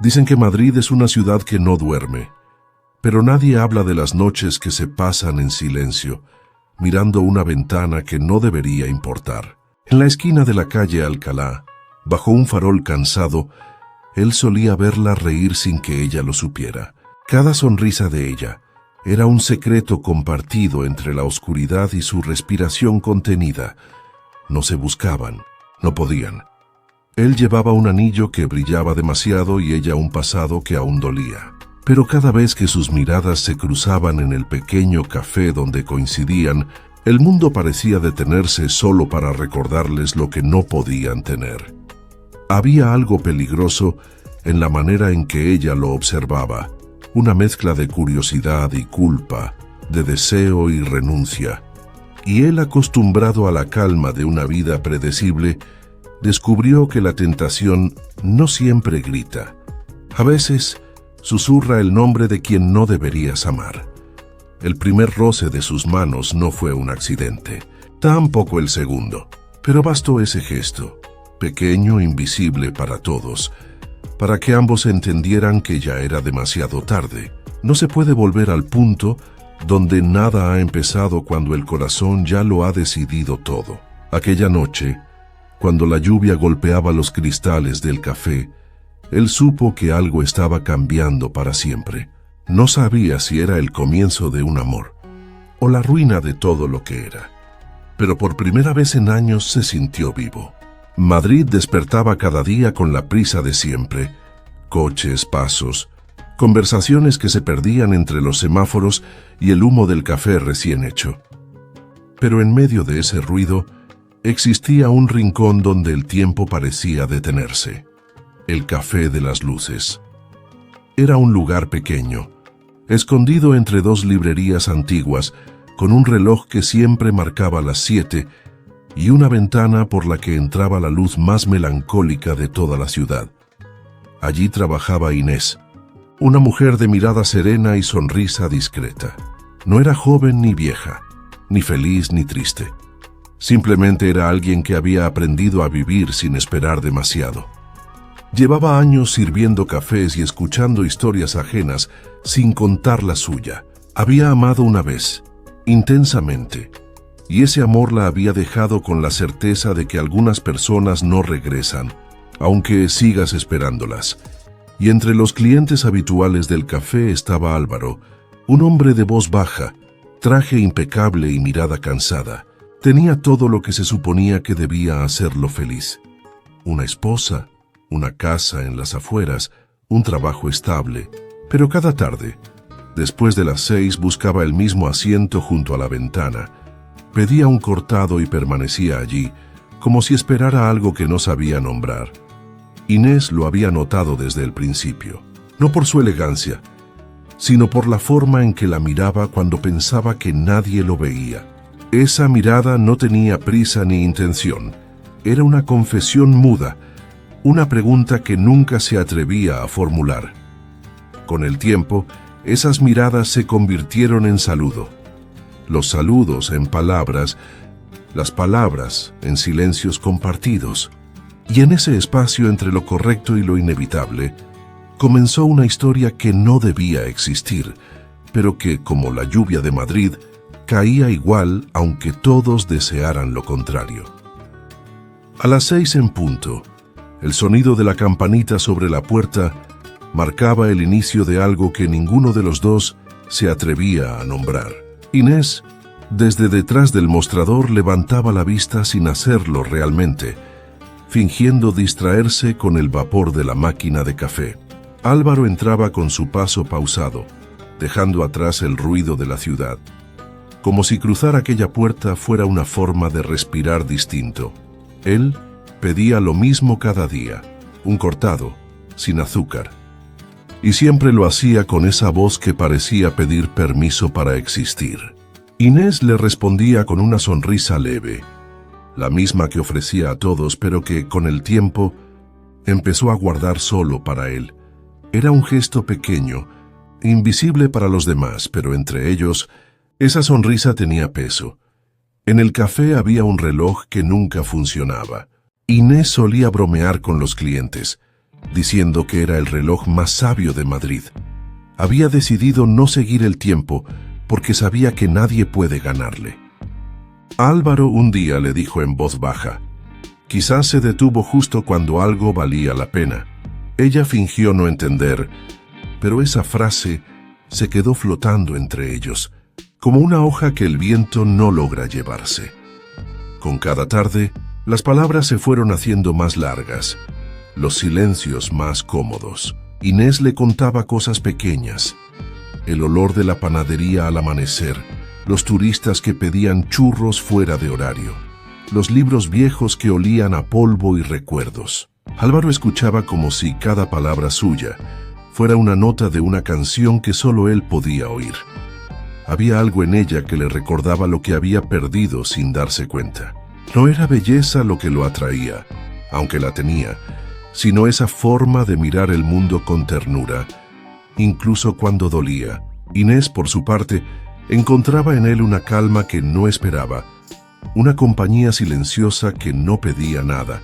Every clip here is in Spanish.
Dicen que Madrid es una ciudad que no duerme, pero nadie habla de las noches que se pasan en silencio, mirando una ventana que no debería importar. En la esquina de la calle Alcalá, bajo un farol cansado, él solía verla reír sin que ella lo supiera. Cada sonrisa de ella era un secreto compartido entre la oscuridad y su respiración contenida. No se buscaban, no podían. Él llevaba un anillo que brillaba demasiado y ella un pasado que aún dolía. Pero cada vez que sus miradas se cruzaban en el pequeño café donde coincidían, el mundo parecía detenerse solo para recordarles lo que no podían tener. Había algo peligroso en la manera en que ella lo observaba, una mezcla de curiosidad y culpa, de deseo y renuncia. Y él, acostumbrado a la calma de una vida predecible, descubrió que la tentación no siempre grita. A veces susurra el nombre de quien no deberías amar. El primer roce de sus manos no fue un accidente, tampoco el segundo, pero bastó ese gesto, pequeño, invisible para todos, para que ambos entendieran que ya era demasiado tarde. No se puede volver al punto donde nada ha empezado cuando el corazón ya lo ha decidido todo. Aquella noche, cuando la lluvia golpeaba los cristales del café, él supo que algo estaba cambiando para siempre. No sabía si era el comienzo de un amor o la ruina de todo lo que era. Pero por primera vez en años se sintió vivo. Madrid despertaba cada día con la prisa de siempre. Coches, pasos, conversaciones que se perdían entre los semáforos y el humo del café recién hecho. Pero en medio de ese ruido existía un rincón donde el tiempo parecía detenerse. El Café de las Luces. Era un lugar pequeño, escondido entre dos librerías antiguas, con un reloj que siempre marcaba las 7 y una ventana por la que entraba la luz más melancólica de toda la ciudad. Allí trabajaba Inés, una mujer de mirada serena y sonrisa discreta. No era joven ni vieja, ni feliz ni triste. Simplemente era alguien que había aprendido a vivir sin esperar demasiado. Llevaba años sirviendo cafés y escuchando historias ajenas sin contar la suya. Había amado una vez, intensamente, y ese amor la había dejado con la certeza de que algunas personas no regresan, aunque sigas esperándolas. Y entre los clientes habituales del café estaba Álvaro, un hombre de voz baja, traje impecable y mirada cansada. Tenía todo lo que se suponía que debía hacerlo feliz. Una esposa, una casa en las afueras, un trabajo estable. Pero cada tarde, después de las 6, buscaba el mismo asiento junto a la ventana. Pedía un cortado y permanecía allí, como si esperara algo que no sabía nombrar. Inés lo había notado desde el principio, no por su elegancia, sino por la forma en que la miraba cuando pensaba que nadie lo veía. Esa mirada no tenía prisa ni intención. Era una confesión muda, una pregunta que nunca se atrevía a formular. Con el tiempo, esas miradas se convirtieron en saludo. Los saludos en palabras, las palabras en silencios compartidos. Y en ese espacio entre lo correcto y lo inevitable, comenzó una historia que no debía existir, pero que, como la lluvia de Madrid, caía igual aunque todos desearan lo contrario. A las 6 en punto, el sonido de la campanita sobre la puerta marcaba el inicio de algo que ninguno de los dos se atrevía a nombrar. Inés, desde detrás del mostrador, levantaba la vista sin hacerlo realmente, fingiendo distraerse con el vapor de la máquina de café. Álvaro entraba con su paso pausado, dejando atrás el ruido de la ciudad, como si cruzar aquella puerta fuera una forma de respirar distinto. Él pedía lo mismo cada día, un cortado, sin azúcar, y siempre lo hacía con esa voz que parecía pedir permiso para existir. Inés le respondía con una sonrisa leve, la misma que ofrecía a todos, pero que, con el tiempo, empezó a guardar solo para él. Era un gesto pequeño, invisible para los demás, pero entre ellos, esa sonrisa tenía peso. En el café había un reloj que nunca funcionaba. Inés solía bromear con los clientes. diciendo que era el reloj más sabio de Madrid. Había decidido no seguir el tiempo porque sabía que nadie puede ganarle. Álvaro un día le dijo en voz baja: «Quizás se detuvo justo cuando algo valía la pena». Ella fingió no entender, pero esa frase se quedó flotando entre ellos, como una hoja que el viento no logra llevarse. Con cada tarde, las palabras se fueron haciendo más largas, los silencios más cómodos. Inés le contaba cosas pequeñas: el olor de la panadería al amanecer, los turistas que pedían churros fuera de horario, los libros viejos que olían a polvo y recuerdos. Álvaro escuchaba como si cada palabra suya fuera una nota de una canción que solo él podía oír. Había algo en ella que le recordaba lo que había perdido sin darse cuenta. No era belleza lo que lo atraía, aunque la tenía, sino esa forma de mirar el mundo con ternura, incluso cuando dolía. Inés, por su parte, encontraba en él una calma que no esperaba, una compañía silenciosa que no pedía nada,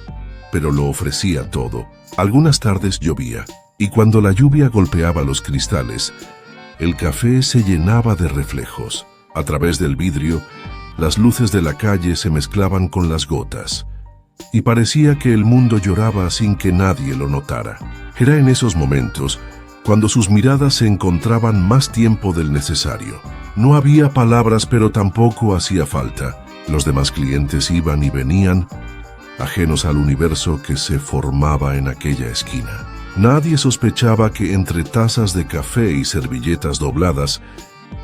pero lo ofrecía todo. Algunas tardes llovía, y cuando la lluvia golpeaba los cristales, el café se llenaba de reflejos. A través del vidrio, las luces de la calle se mezclaban con las gotas, y parecía que el mundo lloraba sin que nadie lo notara. Era en esos momentos cuando sus miradas se encontraban más tiempo del necesario. No había palabras, pero tampoco hacía falta. Los demás clientes iban y venían, ajenos al universo que se formaba en aquella esquina. Nadie sospechaba que entre tazas de café y servilletas dobladas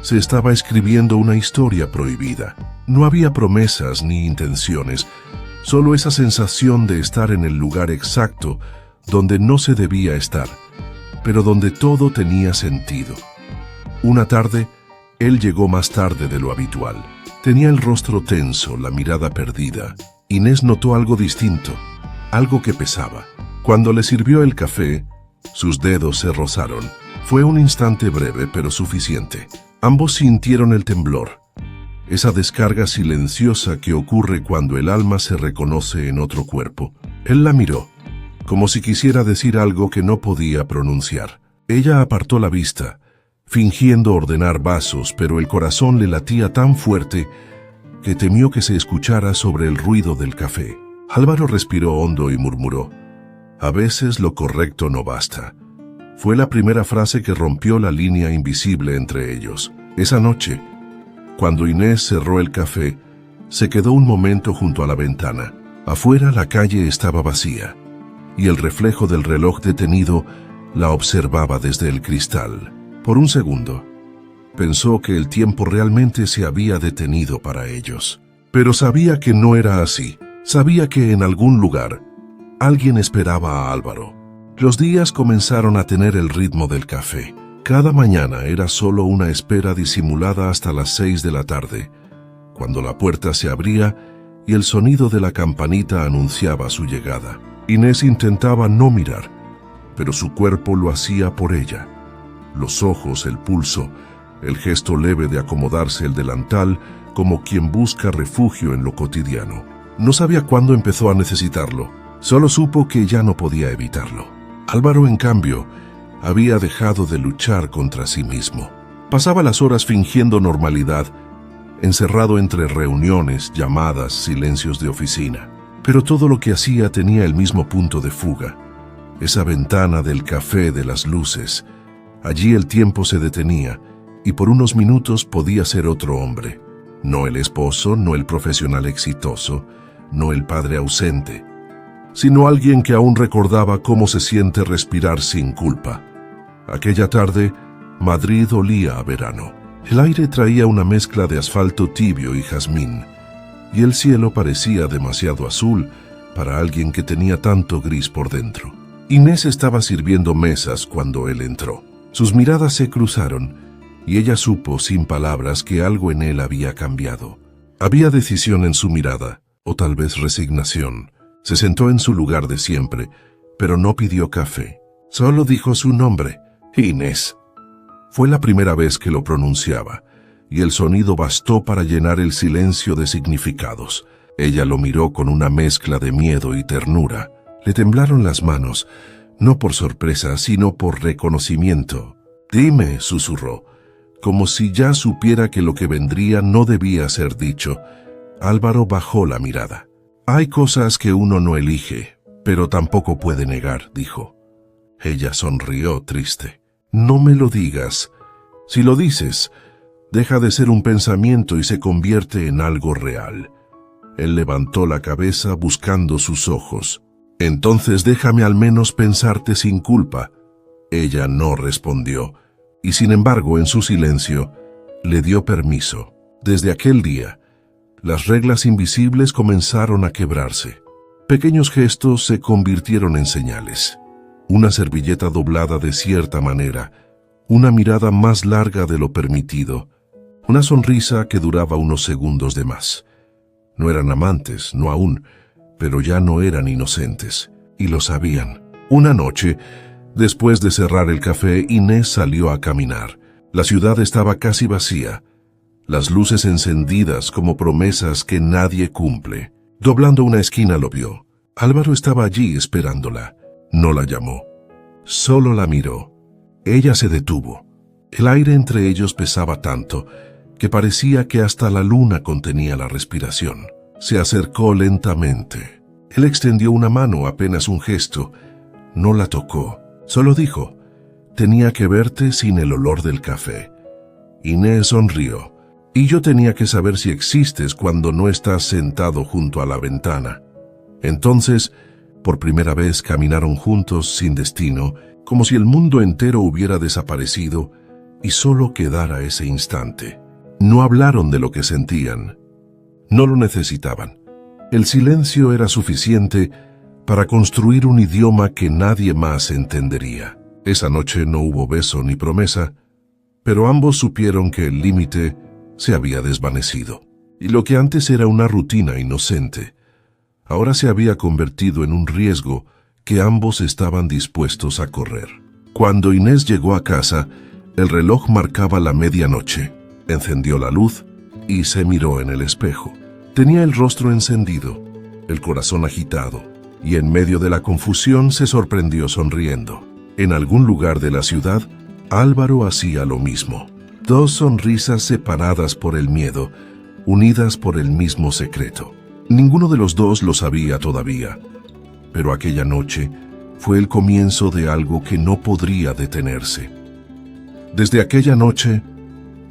se estaba escribiendo una historia prohibida. No había promesas ni intenciones, solo esa sensación de estar en el lugar exacto donde no se debía estar, pero donde todo tenía sentido. Una tarde, él llegó más tarde de lo habitual. Tenía el rostro tenso, la mirada perdida. Inés notó algo distinto, algo que pesaba. Cuando le sirvió el café, sus dedos se rozaron. Fue un instante breve, pero suficiente. Ambos sintieron el temblor, esa descarga silenciosa que ocurre cuando el alma se reconoce en otro cuerpo. Él la miró, como si quisiera decir algo que no podía pronunciar. Ella apartó la vista, fingiendo ordenar vasos, pero el corazón le latía tan fuerte que temió que se escuchara sobre el ruido del café. Álvaro respiró hondo y murmuró: «A veces lo correcto no basta». Fue la primera frase que rompió la línea invisible entre ellos. Esa noche, cuando Inés cerró el café, se quedó un momento junto a la ventana. Afuera la calle estaba vacía, y el reflejo del reloj detenido la observaba desde el cristal. Por un segundo, pensó que el tiempo realmente se había detenido para ellos. Pero sabía que no era así. Sabía que en algún lugar alguien esperaba a Álvaro. Los días comenzaron a tener el ritmo del café. Cada mañana era solo una espera disimulada hasta las 6 de la tarde, cuando la puerta se abría y el sonido de la campanita anunciaba su llegada. Inés intentaba no mirar, pero su cuerpo lo hacía por ella. Los ojos, el pulso, el gesto leve de acomodarse el delantal, como quien busca refugio en lo cotidiano. No sabía cuándo empezó a necesitarlo, solo supo que ya no podía evitarlo. Álvaro, en cambio, había dejado de luchar contra sí mismo. Pasaba las horas fingiendo normalidad, encerrado entre reuniones, llamadas, silencios de oficina. Pero todo lo que hacía tenía el mismo punto de fuga, esa ventana del café de las luces. Allí el tiempo se detenía, y por unos minutos podía ser otro hombre. No el esposo, no el profesional exitoso, no el padre ausente, sino alguien que aún recordaba cómo se siente respirar sin culpa. Aquella tarde, Madrid olía a verano. El aire traía una mezcla de asfalto tibio y jazmín, y el cielo parecía demasiado azul para alguien que tenía tanto gris por dentro. Inés estaba sirviendo mesas cuando él entró. Sus miradas se cruzaron, y ella supo sin palabras que algo en él había cambiado. Había decisión en su mirada, o tal vez resignación. Se sentó en su lugar de siempre, pero no pidió café. Solo dijo su nombre: Inés. Fue la primera vez que lo pronunciaba, y el sonido bastó para llenar el silencio de significados. Ella lo miró con una mezcla de miedo y ternura. Le temblaron las manos, no por sorpresa, sino por reconocimiento. «Dime», susurró, como si ya supiera que lo que vendría no debía ser dicho. Álvaro bajó la mirada. «Hay cosas que uno no elige, pero tampoco puede negar», dijo. Ella sonrió triste. «No me lo digas. Si lo dices, deja de ser un pensamiento y se convierte en algo real». Él levantó la cabeza buscando sus ojos. «Entonces déjame al menos pensarte sin culpa». Ella no respondió, y sin embargo en su silencio le dio permiso. Desde aquel día, las reglas invisibles comenzaron a quebrarse. Pequeños gestos se convirtieron en señales. Una servilleta doblada de cierta manera, una mirada más larga de lo permitido, una sonrisa que duraba unos segundos de más. No eran amantes, no aún, pero ya no eran inocentes, y lo sabían. Una noche, después de cerrar el café, Inés salió a caminar. La ciudad estaba casi vacía, las luces encendidas como promesas que nadie cumple. Doblando una esquina lo vio. Álvaro estaba allí esperándola. No la llamó, solo la miró. Ella se detuvo. El aire entre ellos pesaba tanto que parecía que hasta la luna contenía la respiración. Se acercó lentamente. Él extendió una mano, apenas un gesto. No la tocó, solo dijo: «Tenía que verte sin el olor del café». Inés sonrió. «Y yo tenía que saber si existes cuando no estás sentado junto a la ventana». Entonces, por primera vez caminaron juntos sin destino, como si el mundo entero hubiera desaparecido y solo quedara ese instante. No hablaron de lo que sentían. No lo necesitaban. El silencio era suficiente para construir un idioma que nadie más entendería. Esa noche no hubo beso ni promesa, pero ambos supieron que el límite se había desvanecido. Y lo que antes era una rutina inocente, ahora se había convertido en un riesgo que ambos estaban dispuestos a correr. Cuando Inés llegó a casa, el reloj marcaba la medianoche. Encendió la luz y se miró en el espejo. Tenía el rostro encendido, el corazón agitado, y en medio de la confusión se sorprendió sonriendo. En algún lugar de la ciudad, Álvaro hacía lo mismo. Dos sonrisas separadas por el miedo, unidas por el mismo secreto. Ninguno de los dos lo sabía todavía, pero aquella noche fue el comienzo de algo que no podría detenerse. Desde aquella noche,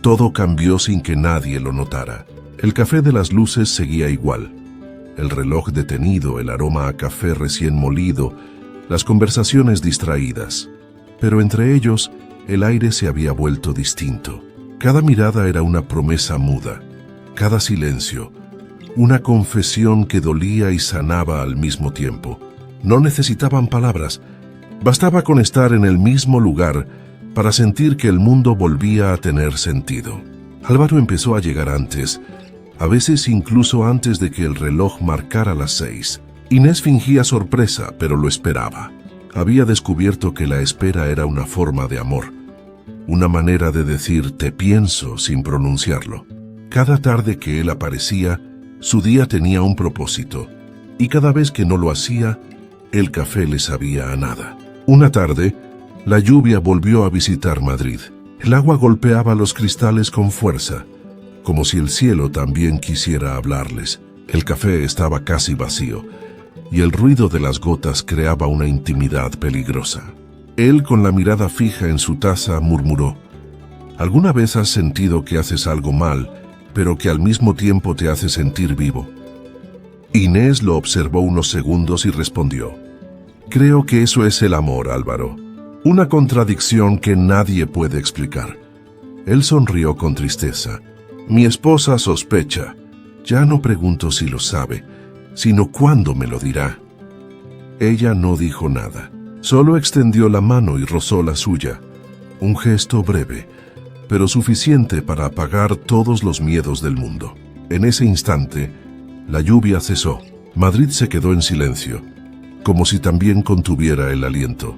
todo cambió sin que nadie lo notara. El café de las luces seguía igual. El reloj detenido, el aroma a café recién molido, las conversaciones distraídas. Pero entre ellos, el aire se había vuelto distinto. Cada mirada era una promesa muda. Cada silencio, una confesión que dolía y sanaba al mismo tiempo. No necesitaban palabras. Bastaba con estar en el mismo lugar para sentir que el mundo volvía a tener sentido. Álvaro empezó a llegar antes, a veces incluso antes de que el reloj marcara las 6. Inés fingía sorpresa, pero lo esperaba. Había descubierto que la espera era una forma de amor, una manera de decir «te pienso» sin pronunciarlo. Cada tarde que él aparecía, su día tenía un propósito, y cada vez que no lo hacía, el café le sabía a nada. Una tarde, la lluvia volvió a visitar Madrid. El agua golpeaba los cristales con fuerza, como si el cielo también quisiera hablarles. El café estaba casi vacío, y el ruido de las gotas creaba una intimidad peligrosa. Él, con la mirada fija en su taza, murmuró: «¿Alguna vez has sentido que haces algo mal, pero que al mismo tiempo te hace sentir vivo?» Inés lo observó unos segundos y respondió: «Creo que eso es el amor, Álvaro. Una contradicción que nadie puede explicar». Él sonrió con tristeza. «Mi esposa sospecha. Ya no pregunto si lo sabe, sino cuándo me lo dirá». Ella no dijo nada. Solo extendió la mano y rozó la suya. Un gesto breve, pero suficiente para apagar todos los miedos del mundo. En ese instante, la lluvia cesó. Madrid se quedó en silencio, como si también contuviera el aliento.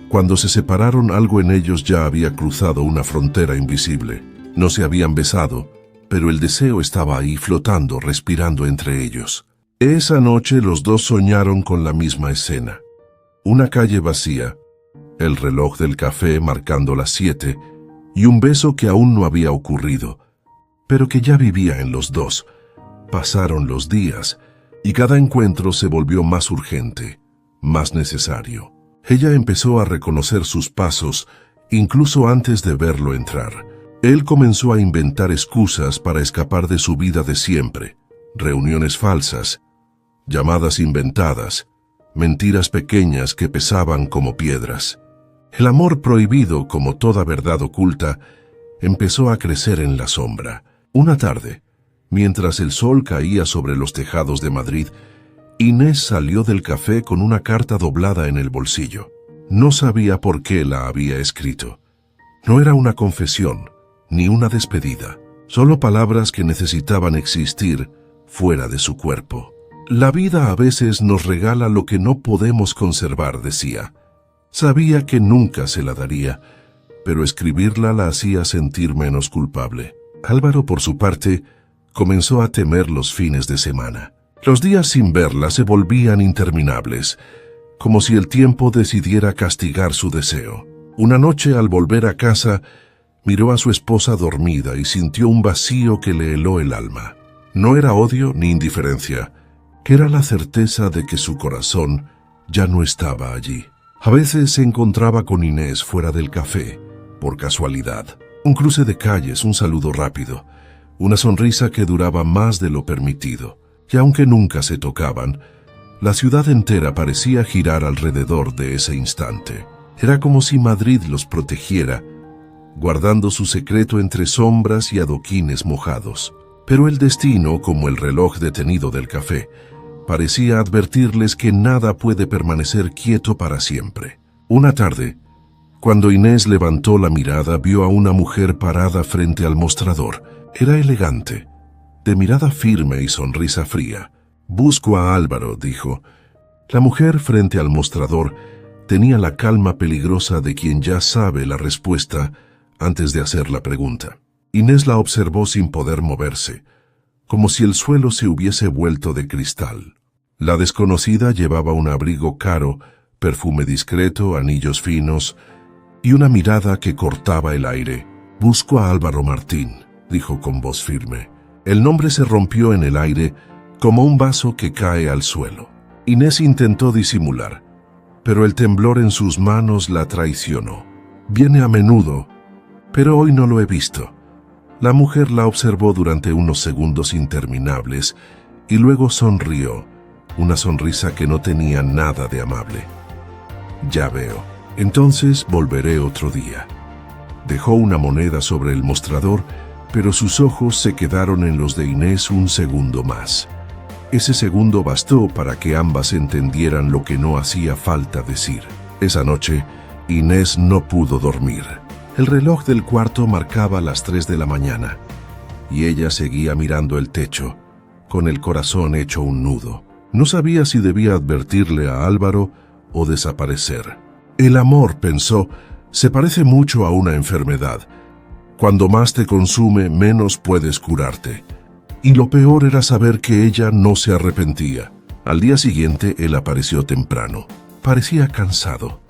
Cuando se separaron, algo en ellos ya había cruzado una frontera invisible. No se habían besado, pero el deseo estaba ahí flotando, respirando entre ellos. Esa noche los dos soñaron con la misma escena. Una calle vacía, el reloj del café marcando las 7 y un beso que aún no había ocurrido, pero que ya vivía en los dos. Pasaron los días y cada encuentro se volvió más urgente, más necesario. Ella empezó a reconocer sus pasos incluso antes de verlo entrar. Él comenzó a inventar excusas para escapar de su vida de siempre, reuniones falsas, llamadas inventadas, mentiras pequeñas que pesaban como piedras. El amor prohibido, como toda verdad oculta, empezó a crecer en la sombra. Una tarde, mientras el sol caía sobre los tejados de Madrid, Inés salió del café con una carta doblada en el bolsillo. No sabía por qué la había escrito. No era una confesión, ni una despedida, solo palabras que necesitaban existir fuera de su cuerpo. La vida a veces nos regala lo que no podemos conservar, decía. Sabía que nunca se la daría, pero escribirla la hacía sentir menos culpable. Álvaro, por su parte, comenzó a temer los fines de semana. Los días sin verla se volvían interminables, como si el tiempo decidiera castigar su deseo. Una noche, al volver a casa, miró a su esposa dormida y sintió un vacío que le heló el alma. No era odio ni indiferencia, que era la certeza de que su corazón ya no estaba allí. A veces se encontraba con Inés fuera del café, por casualidad. Un cruce de calles, un saludo rápido, una sonrisa que duraba más de lo permitido. Y aunque nunca se tocaban, la ciudad entera parecía girar alrededor de ese instante. Era como si Madrid los protegiera, guardando su secreto entre sombras y adoquines mojados. Pero el destino, como el reloj detenido del café, parecía advertirles que nada puede permanecer quieto para siempre. Una tarde, cuando Inés levantó la mirada, vio a una mujer parada frente al mostrador. Era elegante, de mirada firme y sonrisa fría. «Busco a Álvaro», dijo. La mujer frente al mostrador tenía la calma peligrosa de quien ya sabe la respuesta antes de hacer la pregunta. Inés la observó sin poder moverse, como si el suelo se hubiese vuelto de cristal. La desconocida llevaba un abrigo caro, perfume discreto, anillos finos y una mirada que cortaba el aire. «Busco a Álvaro Martín», dijo con voz firme. El nombre se rompió en el aire como un vaso que cae al suelo. Inés intentó disimular, pero el temblor en sus manos la traicionó. «Viene a menudo, pero hoy no lo he visto». La mujer la observó durante unos segundos interminables y luego sonrió, una sonrisa que no tenía nada de amable. «Ya veo. Entonces volveré otro día». Dejó una moneda sobre el mostrador, pero sus ojos se quedaron en los de Inés un segundo más. Ese segundo bastó para que ambas entendieran lo que no hacía falta decir. Esa noche, Inés no pudo dormir. El reloj del cuarto marcaba las 3 de la mañana, y ella seguía mirando el techo, con el corazón hecho un nudo. No sabía si debía advertirle a Álvaro o desaparecer. El amor, pensó, se parece mucho a una enfermedad. Cuando más te consume, menos puedes curarte. Y lo peor era saber que ella no se arrepentía. Al día siguiente, él apareció temprano. Parecía cansado,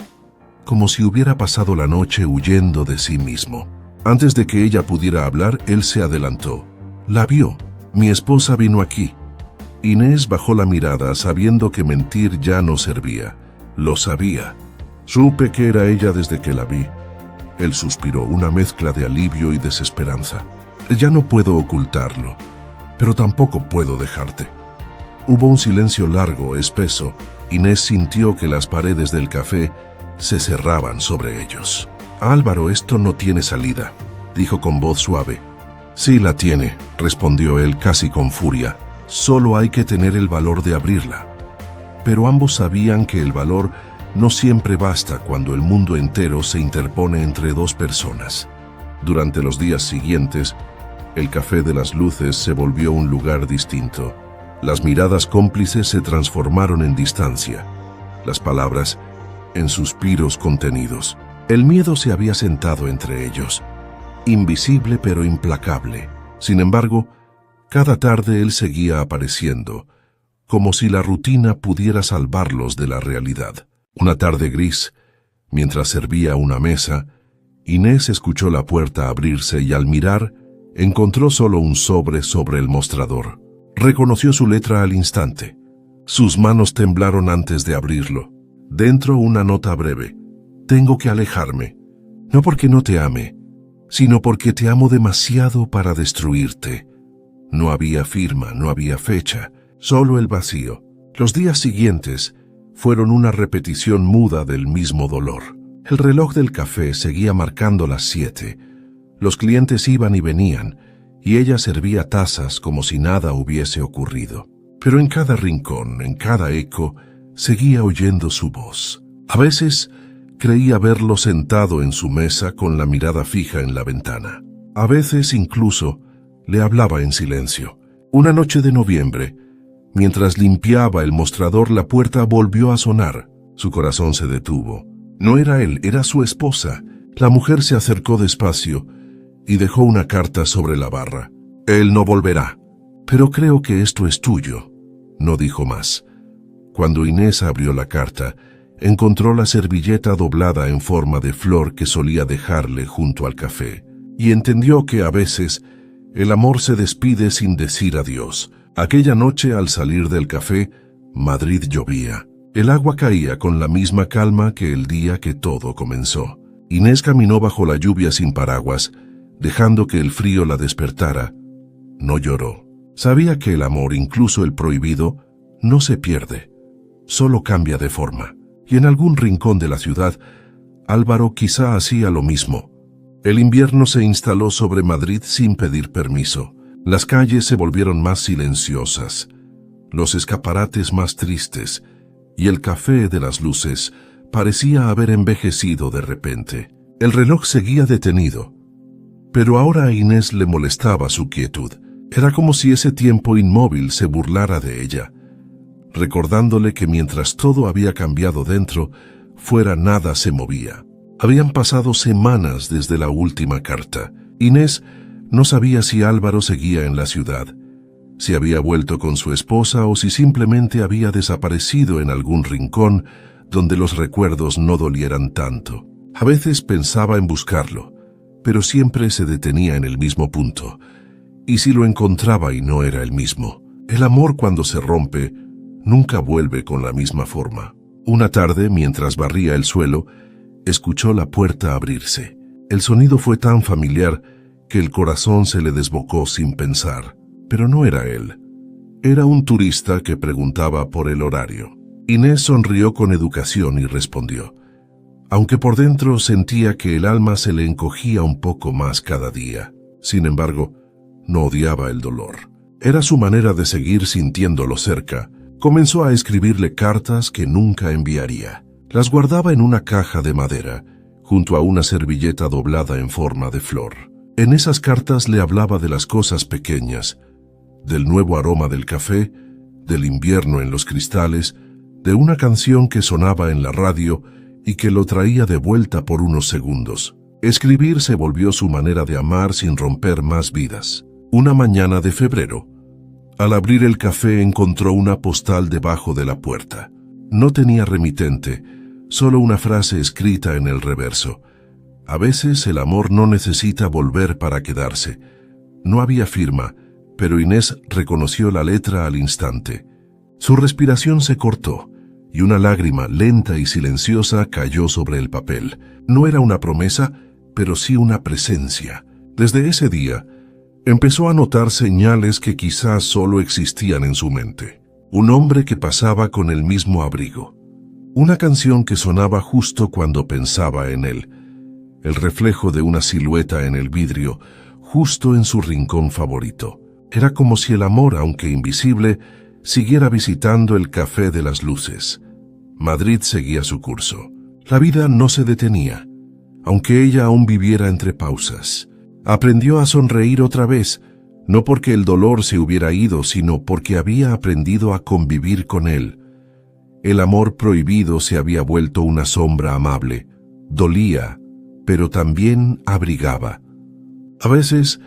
como si hubiera pasado la noche huyendo de sí mismo. Antes de que ella pudiera hablar, él se adelantó. «La vio. Mi esposa vino aquí». Inés bajó la mirada, sabiendo que mentir ya no servía. Lo sabía. «Supe que era ella desde que la vi». Él suspiró, una mezcla de alivio y desesperanza. «Ya no puedo ocultarlo, pero tampoco puedo dejarte». Hubo un silencio largo, espeso. Inés sintió que las paredes del café se cerraban sobre ellos. «Álvaro, esto no tiene salida», dijo con voz suave. «Sí la tiene», respondió él casi con furia. «Solo hay que tener el valor de abrirla». Pero ambos sabían que el valor no siempre basta cuando el mundo entero se interpone entre dos personas. Durante los días siguientes, el Café de las Luces se volvió un lugar distinto. Las miradas cómplices se transformaron en distancia, las palabras en suspiros contenidos. El miedo se había sentado entre ellos, invisible pero implacable. Sin embargo, cada tarde él seguía apareciendo, como si la rutina pudiera salvarlos de la realidad. Una tarde gris, mientras servía una mesa, Inés escuchó la puerta abrirse y al mirar, encontró solo un sobre el mostrador. Reconoció su letra al instante. Sus manos temblaron antes de abrirlo. Dentro una nota breve. Tengo que alejarme. No porque no te ame, sino porque te amo demasiado para destruirte. No había firma, no había fecha, solo el vacío. Los días siguientes fueron una repetición muda del mismo dolor. El reloj del café seguía marcando las 7. Los clientes iban y venían, y ella servía tazas como si nada hubiese ocurrido. Pero en cada rincón, en cada eco, seguía oyendo su voz. A veces creía verlo sentado en su mesa con la mirada fija en la ventana. A veces incluso le hablaba en silencio. Una noche de noviembre, mientras limpiaba el mostrador, la puerta volvió a sonar. Su corazón se detuvo. No era él, era su esposa. La mujer se acercó despacio y dejó una carta sobre la barra. Él no volverá, pero creo que esto es tuyo. No dijo más. Cuando Inés abrió la carta, encontró la servilleta doblada en forma de flor que solía dejarle junto al café, y entendió que a veces el amor se despide sin decir adiós. Aquella noche, al salir del café, Madrid llovía. El agua caía con la misma calma que el día que todo comenzó. Inés caminó bajo la lluvia sin paraguas, dejando que el frío la despertara. No lloró. Sabía que el amor, incluso el prohibido, no se pierde, solo cambia de forma. Y en algún rincón de la ciudad, Álvaro quizá hacía lo mismo. El invierno se instaló sobre Madrid sin pedir permiso. Las calles se volvieron más silenciosas, los escaparates más tristes, y el café de las luces parecía haber envejecido de repente. El reloj seguía detenido, pero ahora a Inés le molestaba su quietud. Era como si ese tiempo inmóvil se burlara de ella, recordándole que mientras todo había cambiado dentro, fuera nada se movía. Habían pasado semanas desde la última carta. Inés no sabía si Álvaro seguía en la ciudad, si había vuelto con su esposa o si simplemente había desaparecido en algún rincón donde los recuerdos no dolieran tanto. A veces pensaba en buscarlo, pero siempre se detenía en el mismo punto. Y si lo encontraba y no era el mismo, el amor cuando se rompe nunca vuelve con la misma forma. Una tarde, mientras barría el suelo, escuchó la puerta abrirse. El sonido fue tan familiar que el corazón se le desbocó sin pensar. Pero no era él. Era un turista que preguntaba por el horario. Inés sonrió con educación y respondió, aunque por dentro sentía que el alma se le encogía un poco más cada día. Sin embargo, no odiaba el dolor. Era su manera de seguir sintiéndolo cerca. Comenzó a escribirle cartas que nunca enviaría. Las guardaba en una caja de madera, junto a una servilleta doblada en forma de flor. En esas cartas le hablaba de las cosas pequeñas, del nuevo aroma del café, del invierno en los cristales, de una canción que sonaba en la radio y que lo traía de vuelta por unos segundos. Escribir se volvió su manera de amar sin romper más vidas. Una mañana de febrero, al abrir el café encontró una postal debajo de la puerta. No tenía remitente, solo una frase escrita en el reverso. A veces el amor no necesita volver para quedarse. No había firma, pero Inés reconoció la letra al instante. Su respiración se cortó y una lágrima lenta y silenciosa cayó sobre el papel. No era una promesa, pero sí una presencia. Desde ese día, empezó a notar señales que quizás solo existían en su mente. Un hombre que pasaba con el mismo abrigo. Una canción que sonaba justo cuando pensaba en él. El reflejo de una silueta en el vidrio, justo en su rincón favorito. Era como si el amor, aunque invisible, siguiera visitando el café de las luces. Madrid seguía su curso. La vida no se detenía, aunque ella aún viviera entre pausas. Aprendió a sonreír otra vez, no porque el dolor se hubiera ido, sino porque había aprendido a convivir con él. El amor prohibido se había vuelto una sombra amable. Dolía, pero también abrigaba. A veces,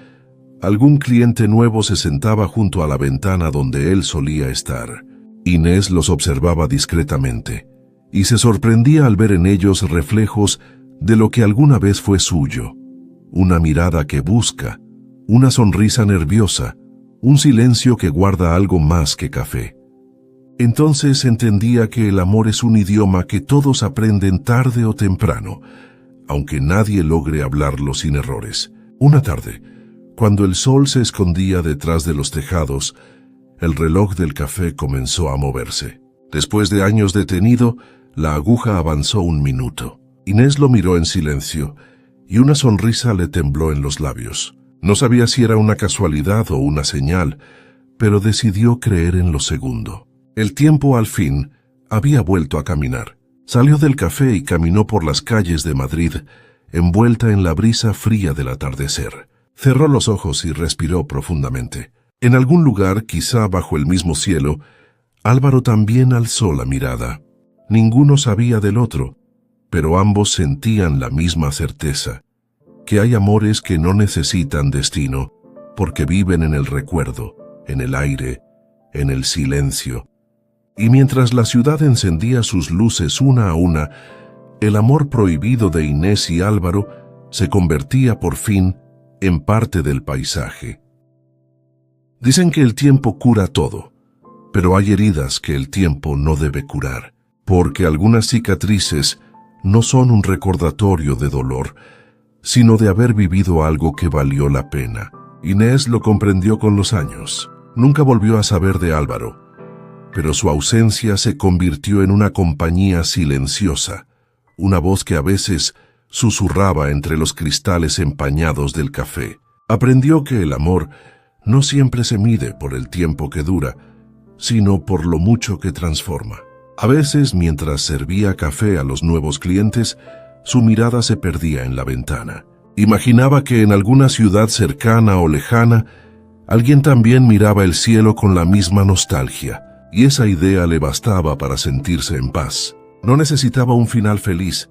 algún cliente nuevo se sentaba junto a la ventana donde él solía estar. Inés los observaba discretamente, y se sorprendía al ver en ellos reflejos de lo que alguna vez fue suyo. Una mirada que busca, una sonrisa nerviosa, un silencio que guarda algo más que café. Entonces entendía que el amor es un idioma que todos aprenden tarde o temprano, aunque nadie logre hablarlo sin errores. Una tarde, cuando el sol se escondía detrás de los tejados, el reloj del café comenzó a moverse. Después de años detenido, la aguja avanzó 1 minuto. Inés lo miró en silencio y una sonrisa le tembló en los labios. No sabía si era una casualidad o una señal, pero decidió creer en lo segundo. El tiempo, al fin, había vuelto a caminar. Salió del café y caminó por las calles de Madrid, envuelta en la brisa fría del atardecer. Cerró los ojos y respiró profundamente. En algún lugar, quizá bajo el mismo cielo, Álvaro también alzó la mirada. Ninguno sabía del otro, pero ambos sentían la misma certeza, que hay amores que no necesitan destino, porque viven en el recuerdo, en el aire, en el silencio. Y mientras la ciudad encendía sus luces una a una, el amor prohibido de Inés y Álvaro se convertía por fin en parte del paisaje. Dicen que el tiempo cura todo, pero hay heridas que el tiempo no debe curar, porque algunas cicatrices no son un recordatorio de dolor, sino de haber vivido algo que valió la pena. Inés lo comprendió con los años. Nunca volvió a saber de Álvaro, pero su ausencia se convirtió en una compañía silenciosa, una voz que a veces susurraba entre los cristales empañados del café. Aprendió que el amor no siempre se mide por el tiempo que dura, sino por lo mucho que transforma. A veces, mientras servía café a los nuevos clientes, su mirada se perdía en la ventana. Imaginaba que en alguna ciudad cercana o lejana, alguien también miraba el cielo con la misma nostalgia, y esa idea le bastaba para sentirse en paz. No necesitaba un final feliz,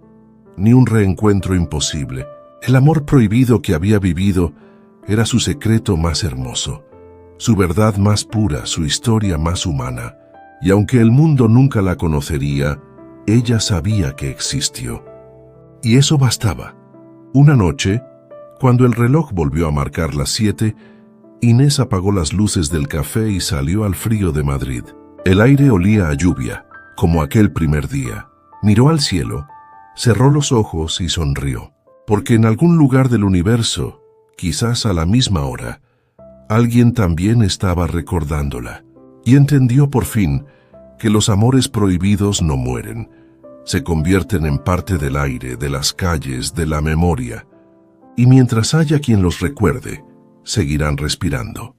ni un reencuentro imposible. El amor prohibido que había vivido era su secreto más hermoso, su verdad más pura, su historia más humana. Y aunque el mundo nunca la conocería, ella sabía que existió. Y eso bastaba. Una noche, cuando el reloj volvió a marcar las 7, Inés apagó las luces del café y salió al frío de Madrid. El aire olía a lluvia, como aquel primer día. Miró al cielo, cerró los ojos y sonrió, porque en algún lugar del universo, quizás a la misma hora, alguien también estaba recordándola. Y entendió por fin que los amores prohibidos no mueren, se convierten en parte del aire, de las calles, de la memoria, y mientras haya quien los recuerde, seguirán respirando.